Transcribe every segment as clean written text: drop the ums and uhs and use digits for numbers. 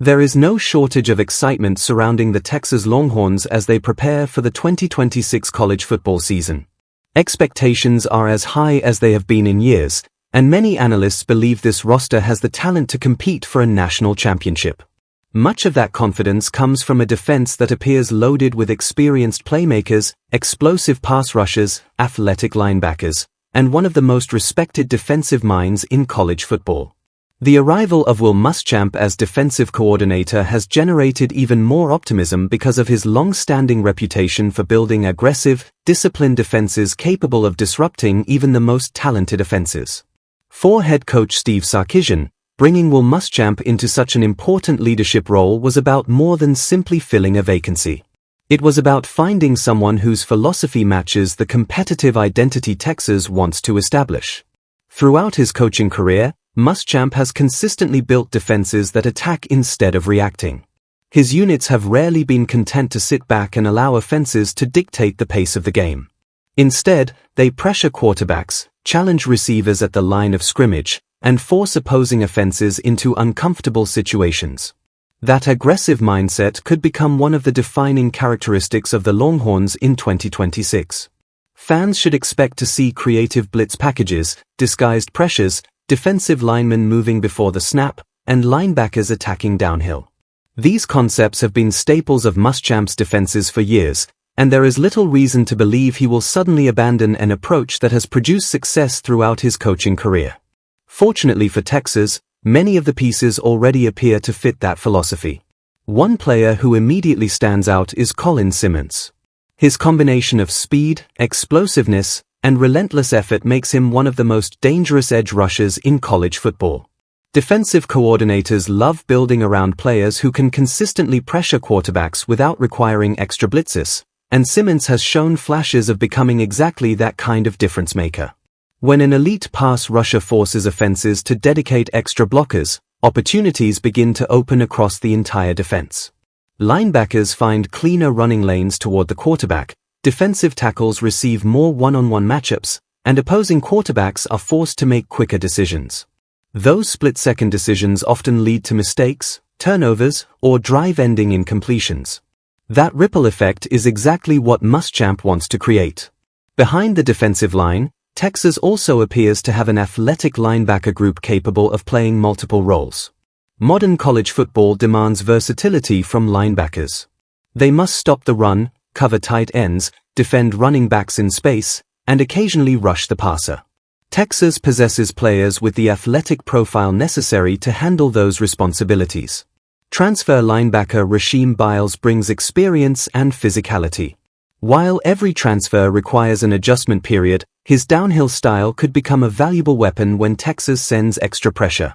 There is no shortage of excitement surrounding the Texas Longhorns as they prepare for the 2026 college football season. Expectations are as high as they have been in years, and many analysts believe this roster has the talent to compete for a national championship. Much of that confidence comes from a defense that appears loaded with experienced playmakers, explosive pass rushers, athletic linebackers, and one of the most respected defensive minds in college football. The arrival of Will Muschamp as defensive coordinator has generated even more optimism because of his long-standing reputation for building aggressive, disciplined defenses capable of disrupting even the most talented offenses. For head coach Steve Sarkisian, bringing Will Muschamp into such an important leadership role was about more than simply filling a vacancy. It was about finding someone whose philosophy matches the competitive identity Texas wants to establish. Throughout his coaching career, Muschamp has consistently built defenses that attack instead of reacting. His units have rarely been content to sit back and allow offenses to dictate the pace of the game. Instead, they pressure quarterbacks, challenge receivers at the line of scrimmage, and force opposing offenses into uncomfortable situations. That aggressive mindset could become one of the defining characteristics of the Longhorns in 2026. Fans should expect to see creative blitz packages, disguised pressures, defensive linemen moving before the snap, and linebackers attacking downhill. These concepts have been staples of Muschamp's defenses for years, and there is little reason to believe he will suddenly abandon an approach that has produced success throughout his coaching career. Fortunately for Texas, many of the pieces already appear to fit that philosophy. One player who immediately stands out is Colin Simmons. His combination of speed, explosiveness, and relentless effort makes him one of the most dangerous edge rushers in college football. Defensive coordinators love building around players who can consistently pressure quarterbacks without requiring extra blitzes, and Simmons has shown flashes of becoming exactly that kind of difference maker. When an elite pass rusher forces offenses to dedicate extra blockers, opportunities begin to open across the entire defense. Linebackers find cleaner running lanes toward the quarterback, defensive tackles receive more one-on-one matchups, and opposing quarterbacks are forced to make quicker decisions. Those split-second decisions often lead to mistakes, turnovers, or drive-ending incompletions. That ripple effect is exactly what Muschamp wants to create. Behind the defensive line, Texas also appears to have an athletic linebacker group capable of playing multiple roles. Modern college football demands versatility from linebackers. They must stop the run, cover tight ends, defend running backs in space, and occasionally rush the passer. Texas possesses players with the athletic profile necessary to handle those responsibilities. Transfer linebacker Rasheem Biles brings experience and physicality. While every transfer requires an adjustment period, his downhill style could become a valuable weapon when Texas sends extra pressure.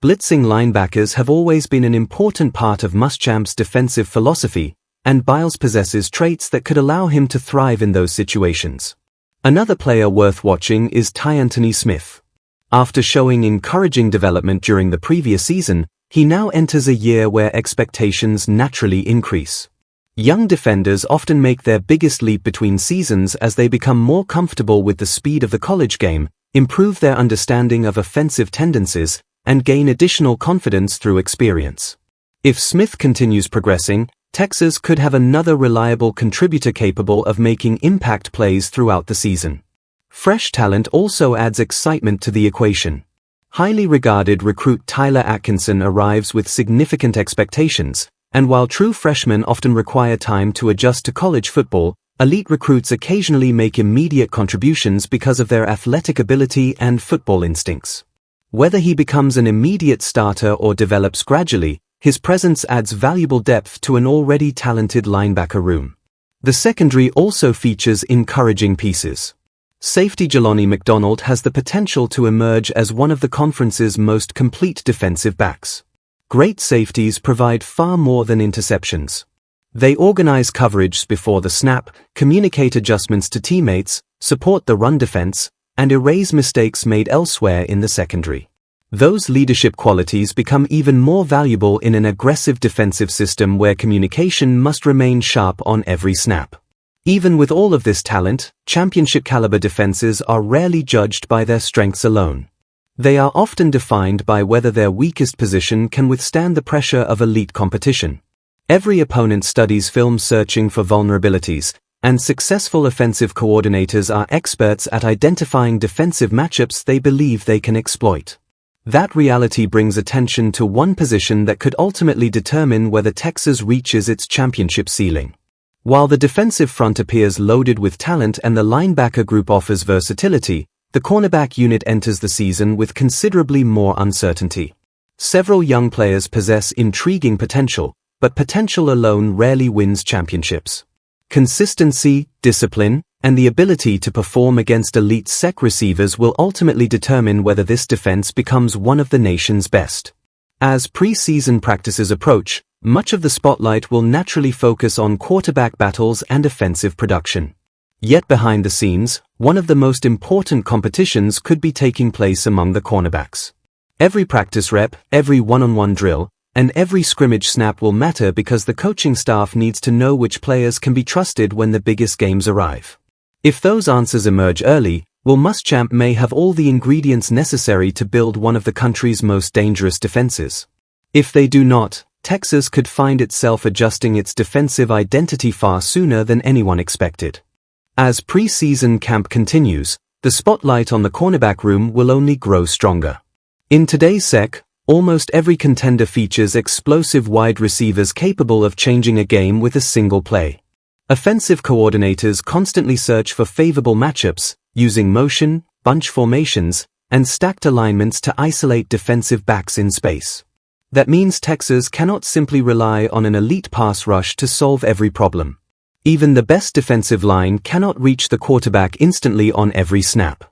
Blitzing linebackers have always been an important part of Muschamp's defensive philosophy, and Biles possesses traits that could allow him to thrive in those situations. Another player worth watching is Tyantoni Smith. After showing encouraging development during the previous season, he now enters a year where expectations naturally increase. Young defenders often make their biggest leap between seasons as they become more comfortable with the speed of the college game, improve their understanding of offensive tendencies, and gain additional confidence through experience. If Smith continues progressing, Texas could have another reliable contributor capable of making impact plays throughout the season. Fresh talent also adds excitement to the equation. Highly regarded recruit Tyler Atkinson arrives with significant expectations, and while true freshmen often require time to adjust to college football, elite recruits occasionally make immediate contributions because of their athletic ability and football instincts. Whether he becomes an immediate starter or develops gradually, his presence adds valuable depth to an already talented linebacker room. The secondary also features encouraging pieces. Safety Jelani McDonald has the potential to emerge as one of the conference's most complete defensive backs. Great safeties provide far more than interceptions. They organize coverage before the snap, communicate adjustments to teammates, support the run defense, and erase mistakes made elsewhere in the secondary. Those leadership qualities become even more valuable in an aggressive defensive system where communication must remain sharp on every snap. Even with all of this talent, championship-caliber defenses are rarely judged by their strengths alone. They are often defined by whether their weakest position can withstand the pressure of elite competition. Every opponent studies film searching for vulnerabilities, and successful offensive coordinators are experts at identifying defensive matchups they believe they can exploit. That reality brings attention to one position that could ultimately determine whether Texas reaches its championship ceiling. While the defensive front appears loaded with talent and the linebacker group offers versatility, the cornerback unit enters the season with considerably more uncertainty. Several young players possess intriguing potential, but potential alone rarely wins championships. Consistency, discipline, and the ability to perform against elite SEC receivers will ultimately determine whether this defense becomes one of the nation's best. As preseason practices approach, much of the spotlight will naturally focus on quarterback battles and offensive production. Yet behind the scenes, one of the most important competitions could be taking place among the cornerbacks. Every practice rep, every one-on-one drill, and every scrimmage snap will matter because the coaching staff needs to know which players can be trusted when the biggest games arrive. If those answers emerge early, Will Muschamp may have all the ingredients necessary to build one of the country's most dangerous defenses. If they do not, Texas could find itself adjusting its defensive identity far sooner than anyone expected. As preseason camp continues, the spotlight on the cornerback room will only grow stronger. In today's SEC, almost every contender features explosive wide receivers capable of changing a game with a single play. Offensive coordinators constantly search for favorable matchups, using motion, bunch formations, and stacked alignments to isolate defensive backs in space. That means Texas cannot simply rely on an elite pass rush to solve every problem. Even the best defensive line cannot reach the quarterback instantly on every snap.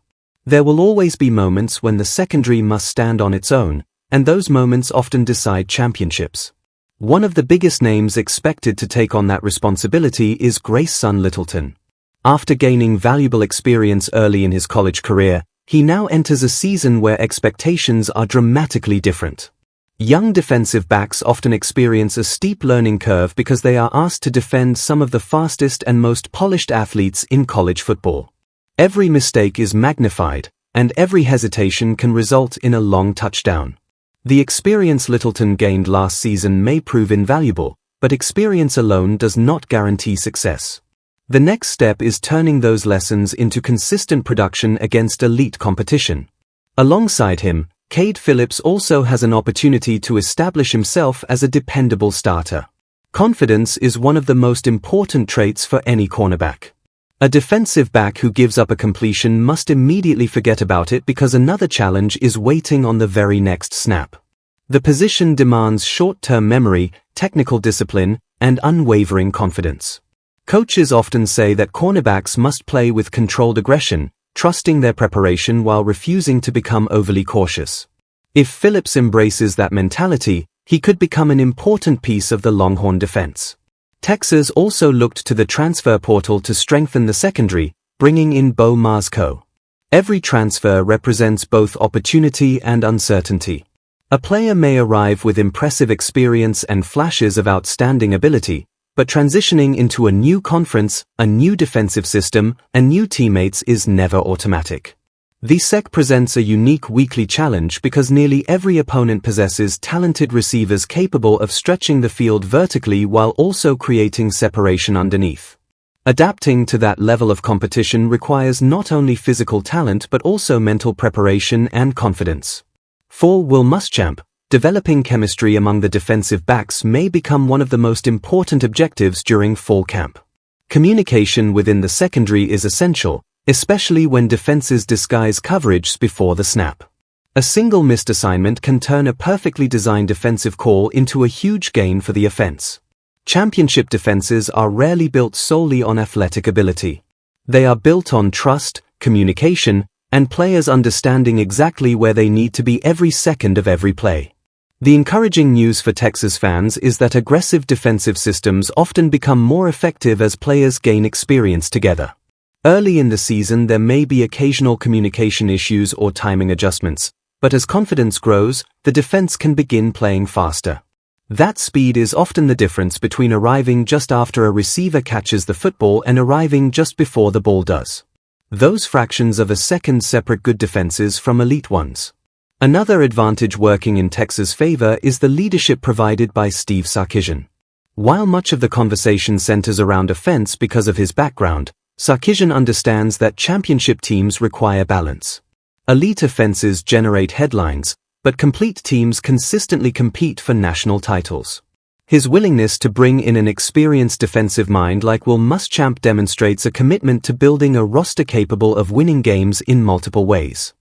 There will always be moments when the secondary must stand on its own, and those moments often decide championships. One of the biggest names expected to take on that responsibility is Grayson Littleton. After gaining valuable experience early in his college career, he now enters a season where expectations are dramatically different. Young defensive backs often experience a steep learning curve because they are asked to defend some of the fastest and most polished athletes in college football. Every mistake is magnified, and every hesitation can result in a long touchdown. The experience Littleton gained last season may prove invaluable, but experience alone does not guarantee success. The next step is turning those lessons into consistent production against elite competition. Alongside him, Cade Phillips also has an opportunity to establish himself as a dependable starter. Confidence is one of the most important traits for any cornerback. A defensive back who gives up a completion must immediately forget about it because another challenge is waiting on the very next snap. The position demands short-term memory, technical discipline, and unwavering confidence. Coaches often say that cornerbacks must play with controlled aggression, trusting their preparation while refusing to become overly cautious. If Phillips embraces that mentality, he could become an important piece of the Longhorn defense. Texas also looked to the transfer portal to strengthen the secondary, bringing in Bo Marsko. Every transfer represents both opportunity and uncertainty. A player may arrive with impressive experience and flashes of outstanding ability, but transitioning into a new conference, a new defensive system, and new teammates is never automatic. The SEC presents a unique weekly challenge because nearly every opponent possesses talented receivers capable of stretching the field vertically while also creating separation underneath. Adapting to that level of competition requires not only physical talent but also mental preparation and confidence. For Will Muschamp, developing chemistry among the defensive backs may become one of the most important objectives during fall camp. Communication within the secondary is essential, especially when defenses disguise coverage before the snap. A single missed assignment can turn a perfectly designed defensive call into a huge gain for the offense. Championship defenses are rarely built solely on athletic ability. They are built on trust, communication, and players understanding exactly where they need to be every second of every play. The encouraging news for Texas fans is that aggressive defensive systems often become more effective as players gain experience together. Early in the season there may be occasional communication issues or timing adjustments, but as confidence grows, the defense can begin playing faster. That speed is often the difference between arriving just after a receiver catches the football and arriving just before the ball does. Those fractions of a second separate good defenses from elite ones. Another advantage working in Texas' favor is the leadership provided by Steve Sarkisian. While much of the conversation centers around offense because of his background, Sarkisian understands that championship teams require balance. Elite offenses generate headlines, but complete teams consistently compete for national titles. His willingness to bring in an experienced defensive mind like Will Muschamp demonstrates a commitment to building a roster capable of winning games in multiple ways.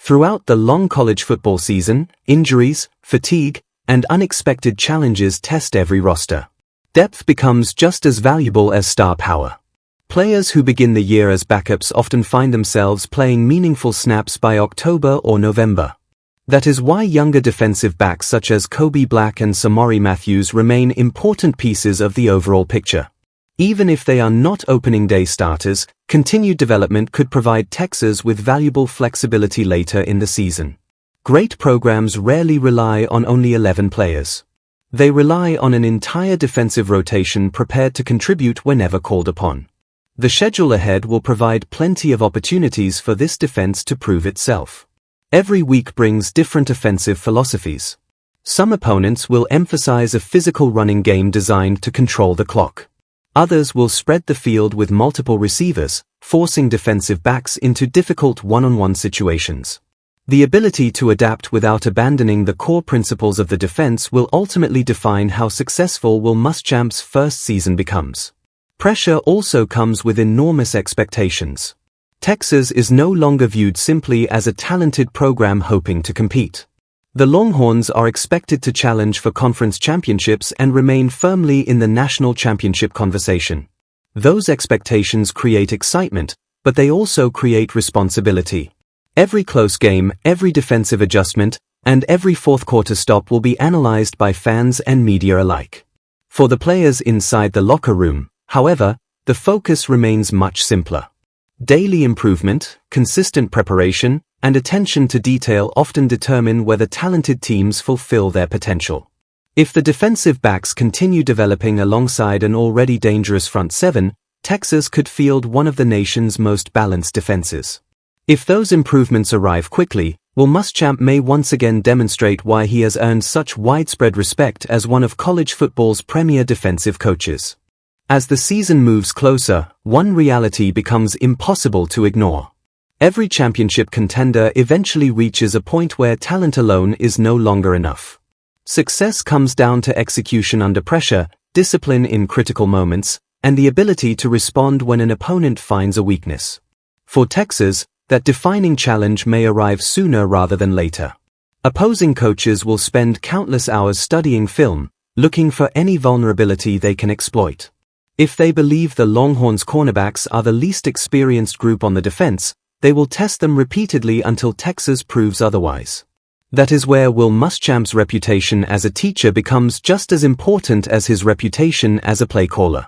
Throughout the long college football season, injuries, fatigue, and unexpected challenges test every roster. Depth becomes just as valuable as star power. Players who begin the year as backups often find themselves playing meaningful snaps by October or November. That is why younger defensive backs such as Kobe Black and Samori Matthews remain important pieces of the overall picture. Even if they are not opening day starters, continued development could provide Texas with valuable flexibility later in the season. Great programs rarely rely on only 11 players. They rely on an entire defensive rotation prepared to contribute whenever called upon. The schedule ahead will provide plenty of opportunities for this defense to prove itself. Every week brings different offensive philosophies. Some opponents will emphasize a physical running game designed to control the clock. Others will spread the field with multiple receivers, forcing defensive backs into difficult one-on-one situations. The ability to adapt without abandoning the core principles of the defense will ultimately define how successful Will Muschamp's first season becomes. Pressure also comes with enormous expectations. Texas is no longer viewed simply as a talented program hoping to compete. The Longhorns are expected to challenge for conference championships and remain firmly in the national championship conversation. Those expectations create excitement, but they also create responsibility. Every close game, every defensive adjustment, and every fourth-quarter stop will be analyzed by fans and media alike. For the players inside the locker room, however, the focus remains much simpler. Daily improvement, consistent preparation, and attention to detail often determine whether talented teams fulfill their potential. If the defensive backs continue developing alongside an already dangerous front seven, Texas could field one of the nation's most balanced defenses. If those improvements arrive quickly, Will Muschamp may once again demonstrate why he has earned such widespread respect as one of college football's premier defensive coaches. As the season moves closer, one reality becomes impossible to ignore. Every championship contender eventually reaches a point where talent alone is no longer enough. Success comes down to execution under pressure, discipline in critical moments, and the ability to respond when an opponent finds a weakness. For Texas, that defining challenge may arrive sooner rather than later. Opposing coaches will spend countless hours studying film, looking for any vulnerability they can exploit. If they believe the Longhorns' cornerbacks are the least experienced group on the defense, they will test them repeatedly until Texas proves otherwise. That is where Will Muschamp's reputation as a teacher becomes just as important as his reputation as a play caller.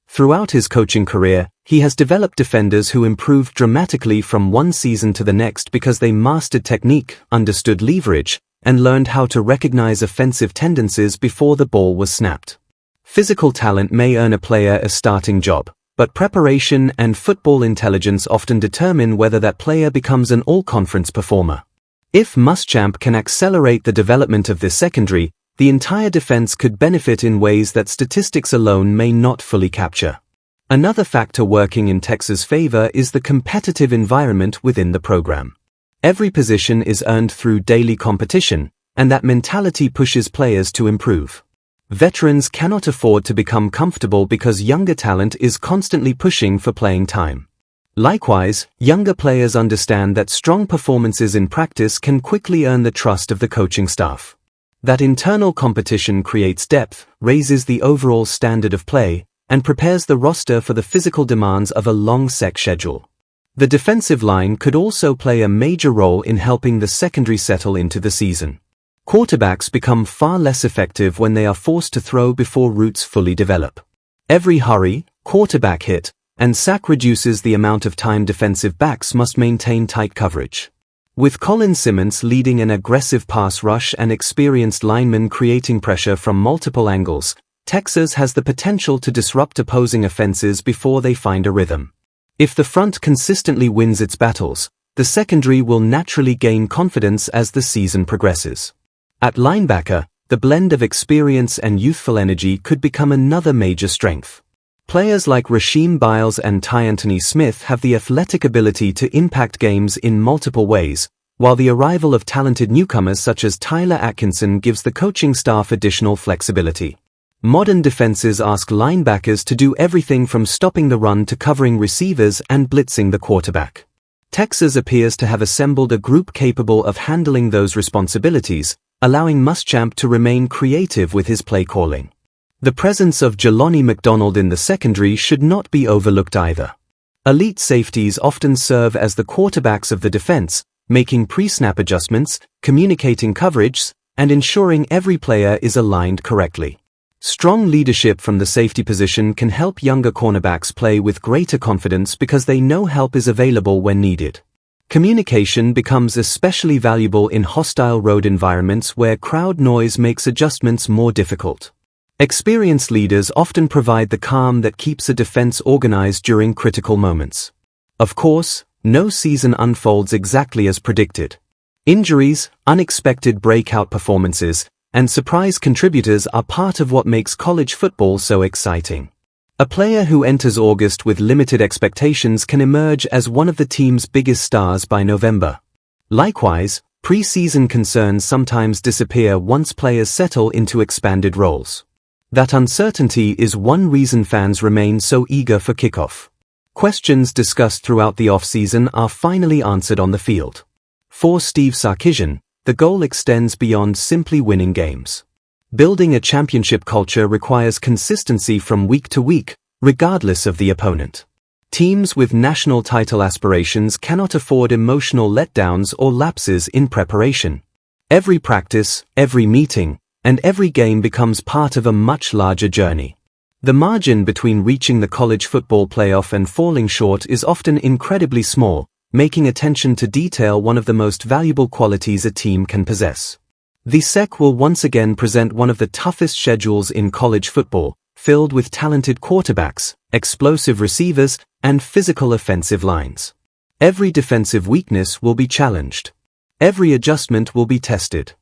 Throughout his coaching career, he has developed defenders who improved dramatically from one season to the next because they mastered technique, understood leverage, and learned how to recognize offensive tendencies before the ball was snapped. Physical talent may earn a player a starting job, but preparation and football intelligence often determine whether that player becomes an all-conference performer. If Muschamp can accelerate the development of this secondary, the entire defense could benefit in ways that statistics alone may not fully capture. Another factor working in Texas' favor is the competitive environment within the program. Every position is earned through daily competition, and that mentality pushes players to improve. Veterans cannot afford to become comfortable because younger talent is constantly pushing for playing time. Likewise, younger players understand that strong performances in practice can quickly earn the trust of the coaching staff. That internal competition creates depth, raises the overall standard of play, and prepares the roster for the physical demands of a long SEC schedule. The defensive line could also play a major role in helping the secondary settle into the season. Quarterbacks become far less effective when they are forced to throw before routes fully develop. Every hurry, quarterback hit, and sack reduces the amount of time defensive backs must maintain tight coverage. With Colin Simmons leading an aggressive pass rush and experienced linemen creating pressure from multiple angles, Texas has the potential to disrupt opposing offenses before they find a rhythm. If the front consistently wins its battles, the secondary will naturally gain confidence as the season progresses. At linebacker, the blend of experience and youthful energy could become another major strength. Players like Rasheem Biles and Tyantoni Smith have the athletic ability to impact games in multiple ways, while the arrival of talented newcomers such as Tyler Atkinson gives the coaching staff additional flexibility. Modern defenses ask linebackers to do everything from stopping the run to covering receivers and blitzing the quarterback. Texas appears to have assembled a group capable of handling those responsibilities, allowing Muschamp to remain creative with his play calling. The presence of Jelani McDonald in the secondary should not be overlooked either. Elite safeties often serve as the quarterbacks of the defense, making pre-snap adjustments, communicating coverage, and ensuring every player is aligned correctly. Strong leadership from the safety position can help younger cornerbacks play with greater confidence because they know help is available when needed. Communication becomes especially valuable in hostile road environments where crowd noise makes adjustments more difficult. Experienced leaders often provide the calm that keeps a defense organized during critical moments. Of course, no season unfolds exactly as predicted. Injuries, unexpected breakout performances, and surprise contributors are part of what makes college football so exciting. A player who enters August with limited expectations can emerge as one of the team's biggest stars by November. Likewise, preseason concerns sometimes disappear once players settle into expanded roles. That uncertainty is one reason fans remain so eager for kickoff. Questions discussed throughout the offseason are finally answered on the field. For Steve Sarkisian, the goal extends beyond simply winning games. Building a championship culture requires consistency from week to week, regardless of the opponent. Teams with national title aspirations cannot afford emotional letdowns or lapses in preparation. Every practice, every meeting, and every game becomes part of a much larger journey. The margin between reaching the college football playoff and falling short is often incredibly small, making attention to detail one of the most valuable qualities a team can possess. The SEC will once again present one of the toughest schedules in college football, filled with talented quarterbacks, explosive receivers, and physical offensive lines. Every defensive weakness will be challenged. Every adjustment will be tested.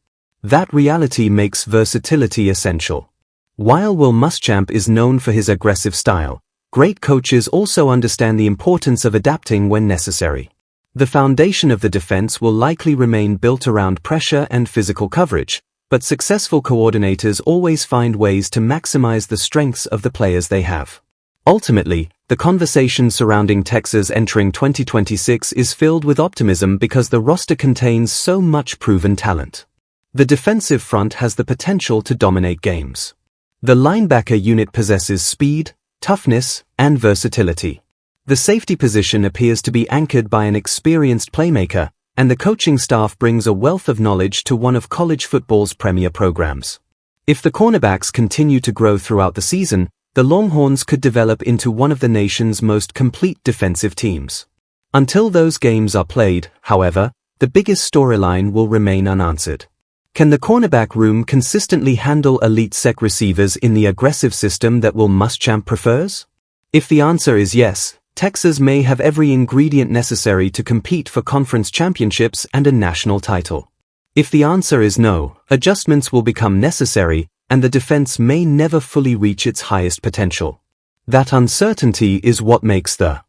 That reality makes versatility essential. While Will Muschamp is known for his aggressive style, great coaches also understand the importance of adapting when necessary. The foundation of the defense will likely remain built around pressure and physical coverage, but successful coordinators always find ways to maximize the strengths of the players they have. Ultimately, the conversation surrounding Texas entering 2026 is filled with optimism because the roster contains so much proven talent. The defensive front has the potential to dominate games. The linebacker unit possesses speed, toughness, and versatility. The safety position appears to be anchored by an experienced playmaker, and the coaching staff brings a wealth of knowledge to one of college football's premier programs. If the cornerbacks continue to grow throughout the season, the Longhorns could develop into one of the nation's most complete defensive teams. Until those games are played, however, the biggest storyline will remain unanswered. Can the cornerback room consistently handle elite SEC receivers in the aggressive system that Will Muschamp prefers? If the answer is yes, Texas may have every ingredient necessary to compete for conference championships and a national title. If the answer is no, adjustments will become necessary, and the defense may never fully reach its highest potential. That uncertainty is what makes the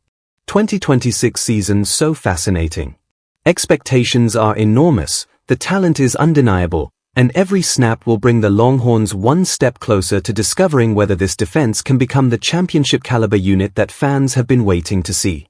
2026 season so fascinating. Expectations are enormous, the talent is undeniable, and every snap will bring the Longhorns one step closer to discovering whether this defense can become the championship-caliber unit that fans have been waiting to see.